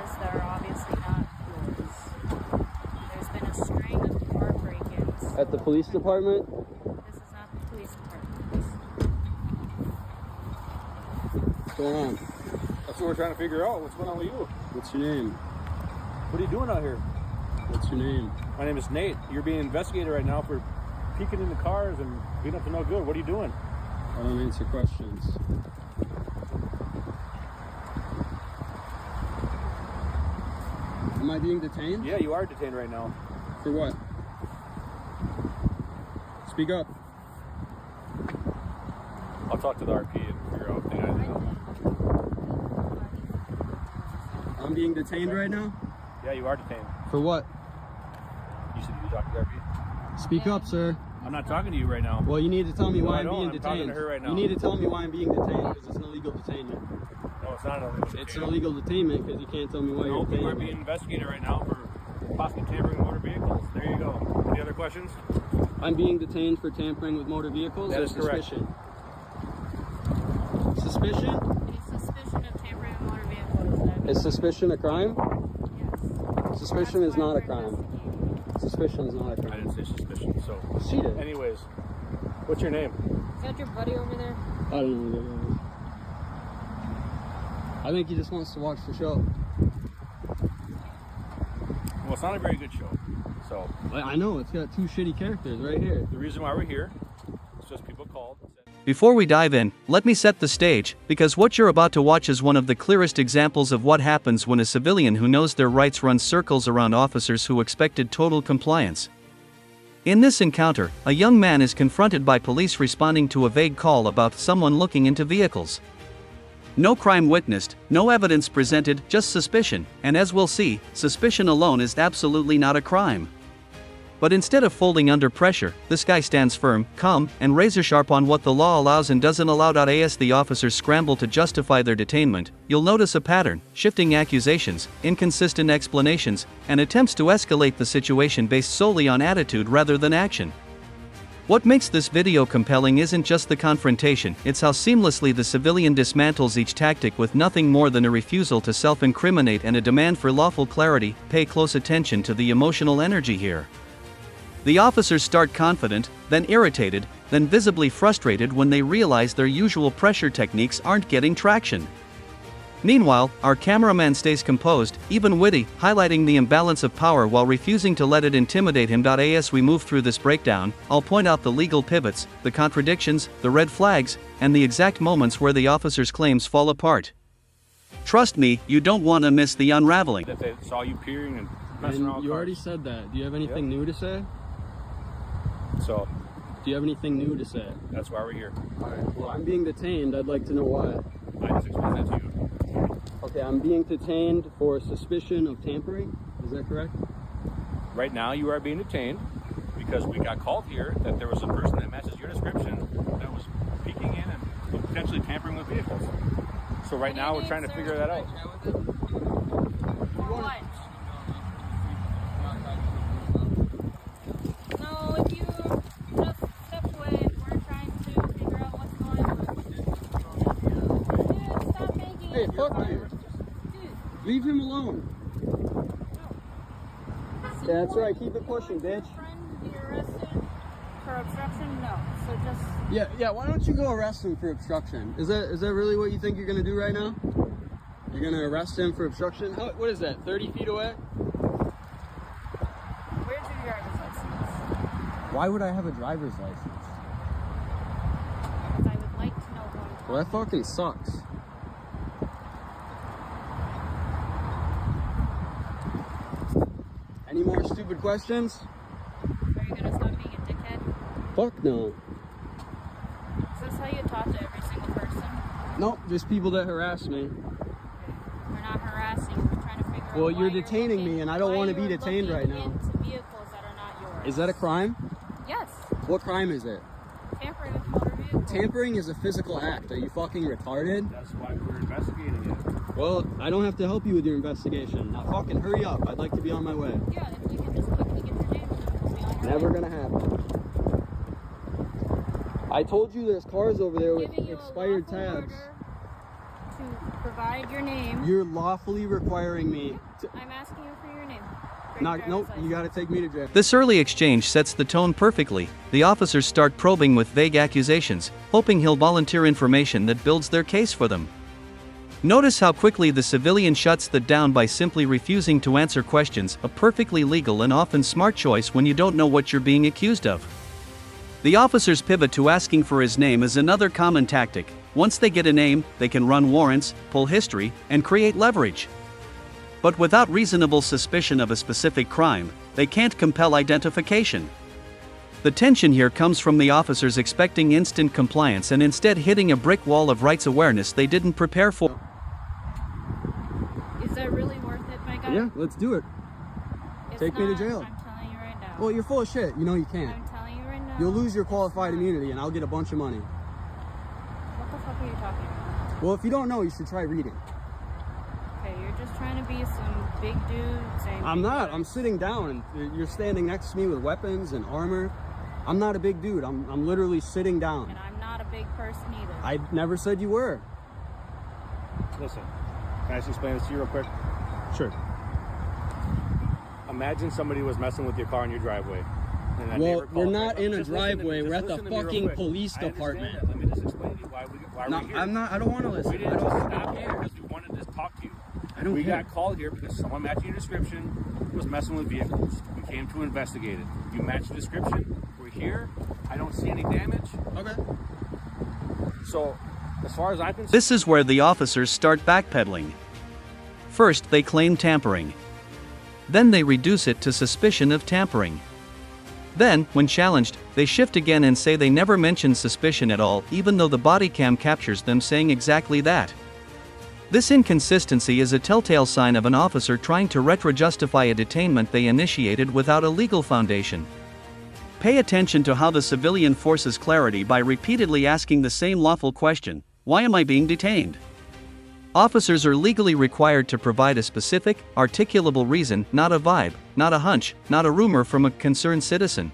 cars that are obviously not yours. There's been a string of car break-ins. At the police department? This is not the police department. What's going on? That's what we're trying to figure out. What's going on with you? What's your name? What are you doing out here? What's your name? My name is Nate. You're being investigated right now for peeking into cars and being up to no good. What are you doing? I don't answer questions. Am I being detained? Yeah, you are detained right now. For what? Speak up. I'll talk to the RP and figure out what they gotta do. I'm being detained right now? Yeah, you are detained. For what? You said you talk to the RP? Speak up, sir. I'm not talking to you right now. Well, you need to tell me No, why I I'm don't. being I'm detained. talking to her right now. You need to tell me why I'm being detained because it's an illegal detainment. No, it's not an illegal It's detainment. an illegal detainment because you can't tell me why No, you're people are detaining being me. investigated right now for possibly tampering with motor vehicles. There you go. Any other questions? I'm being detained for tampering with motor vehicles? That or is correct. Suspicion? Suspicion? A suspicion of tampering with motor vehicles. Is suspicion a crime? Yes. Suspicion That's is why not a we're crime. investigating. Suspicion is not a I crime. didn't say suspicion. So, She did. anyways, what's your name? Is that your buddy over there? I don't know who that is. I think he just wants to watch the show. Well, it's not a very good show. So, I know, it's got two shitty characters right here. the reason why we're here is just people called and said, Before we dive in, let me set the stage, because what you're about to watch is one of the clearest examples of what happens when a civilian who knows their rights runs circles around officers who expected total compliance. In this encounter, a young man is confronted by police responding to a vague call about someone looking into vehicles. No crime witnessed, no evidence presented, just suspicion, and as we'll see, suspicion alone is absolutely not a crime. But instead of folding under pressure, this guy stands firm, calm, and razor-sharp on what the law allows and doesn't allow. As the officers scramble to justify their detainment, you'll notice a pattern: shifting accusations, inconsistent explanations, and attempts to escalate the situation based solely on attitude rather than action. What makes this video compelling isn't just the confrontation, it's how seamlessly the civilian dismantles each tactic with nothing more than a refusal to self-incriminate and a demand for lawful clarity. Pay close attention to the emotional energy here. The officers start confident, then irritated, then visibly frustrated when they realize their usual pressure techniques aren't getting traction. Meanwhile, our cameraman stays composed, even witty, highlighting the imbalance of power while refusing to let it intimidate him. As we move through this breakdown, I'll point out the legal pivots, the contradictions, the red flags, and the exact moments where the officers' claims fall apart. Trust me, you don't want to miss the unraveling. that they saw you peering and messing around And with you cars. already said that. Do you have anything new to say? So, Do you have anything new to say? that's why we're here. Alright, well, I'm being detained. I'd like to know why. I just explained that to you. Okay, I'm being detained for suspicion of tampering. Is that correct? Right now, you are being detained because we got called here that there was a person that matches your description that was peeking in and potentially tampering with vehicles. So right now, we're trying to figure that out. What? No, if you just step away, we're trying to figure out what's going on. Dude, stop making Hey, it fuck hard. you. Dude, Leave him alone. no. Yeah, that's right. Keep it pushing, bitch. Your friend be arrested for obstruction? No. So just Yeah, why don't you go arrest him for obstruction? Is that really what you think you're gonna do right now? You're gonna arrest him for obstruction? What is that, 30 feet away? where's your driver's license? Why would I have a driver's license? Because I would like to know going Well, that fucking sucks. Any more stupid questions? Are you gonna stop being a dickhead? Fuck no. Is this how you talk to every single person? Nope, just people that harass me. We're not harassing. We're trying to figure out. Well, why you're detaining me, and I don't why want to be you're detained right looking now. Into vehicles that are not yours. Is that a crime? Yes. What crime is it? Tampering with motor vehicles. Tampering is a physical act. Are you fucking retarded? That's why we're investigating it. Well, I don't have to help you with your investigation. Now fucking hurry up. I'd like to be on my way. Yeah, if you can just quickly get your name and then we'll be on your Never way. gonna happen. I told you there's cars over there with Giving you a expired lawful tabs. order to provide provide your name. You're lawfully requiring me to. I'm asking you for your name. For No, your nope, driver's you gotta license. take me to jail. This early exchange sets the tone perfectly. The officers start probing with vague accusations, hoping he'll volunteer information that builds their case for them. Notice how quickly the civilian shuts that down by simply refusing to answer questions, a perfectly legal and often smart choice when you don't know what you're being accused of. The officers pivot to asking for his name as another common tactic. Once they get a name, they can run warrants, pull history, and create leverage. But without reasonable suspicion of a specific crime, they can't compel identification. The tension here comes from the officers expecting instant compliance and instead hitting a brick wall of rights awareness they didn't prepare for. Is that really worth it, my guy? Yeah, let's do it. It's take me to not, jail. I'm telling you right now. Well, you're full of shit. You know you can't. I'm telling you right now. You'll lose your it's qualified not. immunity and I'll get a bunch of money. What the fuck are you talking about? Well, if you don't know, you should try reading. Okay, you're just trying to be some big dude saying. I'm big not. words. I'm sitting down and you're standing next to me with weapons and armor. I'm not a big dude. I'm literally sitting down. And I'm not a big person either. I never said you were. Listen, can I just explain this to you real quick? Sure. Imagine somebody was messing with your car in your driveway. And that Well, neighbor we're called. not in a Just listen to me, driveway. just We're at the listen to me real fucking quick. police I understand department. that. Let me just explain to you why No, we're here. I'm not. I don't want to listen. We didn't I just don't stop care. here because we wanted to talk to you. I don't We care. got called here because someone matching your description was messing with vehicles. We came to investigate it. You matched the description. We're here. I don't see any damage. Okay. So, as far as I'm concerned, This is where the officers start backpedaling. First, they claim tampering. Then they reduce it to suspicion of tampering. Then, when challenged, they shift again and say they never mentioned suspicion at all, even though the body cam captures them saying exactly that. This inconsistency is a telltale sign of an officer trying to retro-justify a detainment they initiated without a legal foundation. Pay attention to how the civilian forces clarity by repeatedly asking the same lawful question: why am I being detained? Officers are legally required to provide a specific, articulable reason, not a vibe, not a hunch, not a rumor from a concerned citizen.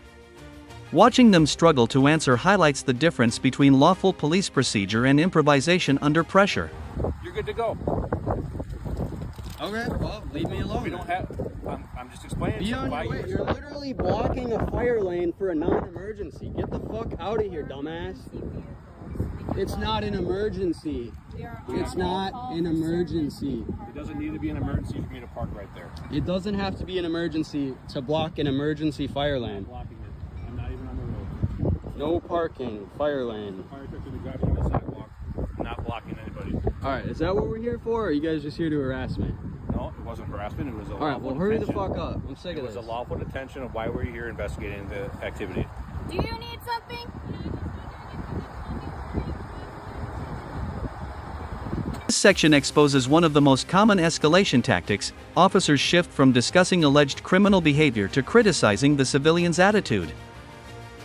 Watching them struggle to answer highlights the difference between lawful police procedure and improvisation under pressure. you're good to go. Okay. Well, leave me alone. We don't have. I'm just explaining. Be on why your way. you're- You're literally blocking a fire lane for a non-emergency. Get the fuck out of here, dumbass. It's not an emergency. It's not an emergency. It doesn't need to be an emergency for me to park right there. It doesn't have to be an emergency to block an emergency fire lane. Blocking it. I'm not even on the road. No parking, fire lane. Fire truck to be driving on the sidewalk. I'm not blocking anybody. Alright, is that what we're here for, or are you guys just here to harass me? No, it wasn't harassment. It was a Alright, lawful well hurry the detention. fuck up. I'm sick It of was this. a lawful detention of why we're here investigating the activity. Do you need something? This section exposes one of the most common escalation tactics. Officers shift from discussing alleged criminal behavior to criticizing the civilian's attitude.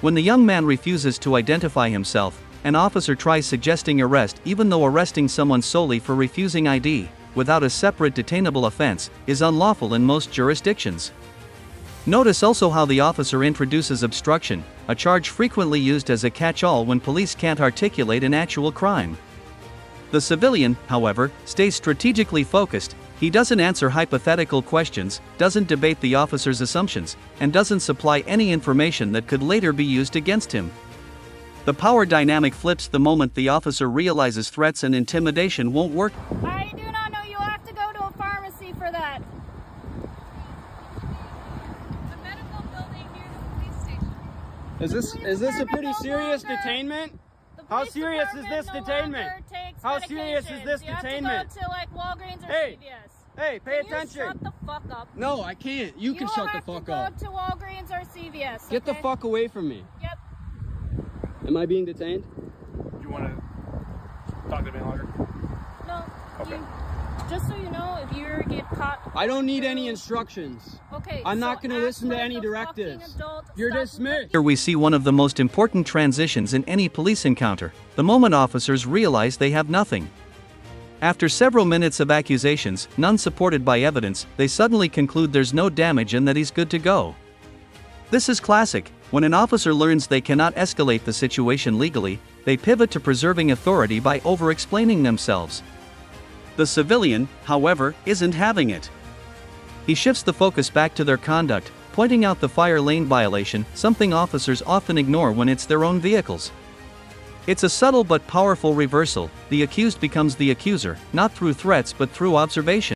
When the young man refuses to identify himself, an officer tries suggesting arrest even though arresting someone solely for refusing ID, without a separate detainable offense, is unlawful in most jurisdictions. Notice also how the officer introduces obstruction, a charge frequently used as a catch-all when police can't articulate an actual crime. The civilian, however, stays strategically focused. He doesn't answer hypothetical questions, doesn't debate the officer's assumptions, and doesn't supply any information that could later be used against him. The power dynamic flips the moment the officer realizes threats and intimidation won't work. I do not know. You'll have to go to a pharmacy for that. The medical building near the police station. Is this a pretty no serious longer- detainment? The How police serious is department this no detainment? longer takes How serious is medications. this You have detainment? to go to like Walgreens or Hey, CVS. Hey, pay Can attention. You shut the fuck up. No, I can't. You can shut the fuck You up. have to go to Walgreens or CVS. Get the okay? fuck away from me. Yep. Am I being detained? Do you want to talk to me longer? No. Okay. Just so you know, if you get caught. I don't need any instructions. Okay. I'm not so gonna act listen to like any a directives. fucking adult. You're Stop dismissed. Here we see one of the most important transitions in any police encounter, the moment officers realize they have nothing. After several minutes of accusations, none supported by evidence, they suddenly conclude there's no damage and that he's good to go. This is classic. When an officer learns they cannot escalate the situation legally, they pivot to preserving authority by over-explaining themselves. The civilian, however, isn't having it. He shifts the focus back to their conduct, pointing out the fire lane violation, something officers often ignore when it's their own vehicles. It's a subtle but powerful reversal. The accused becomes the accuser, not through threats but through observation.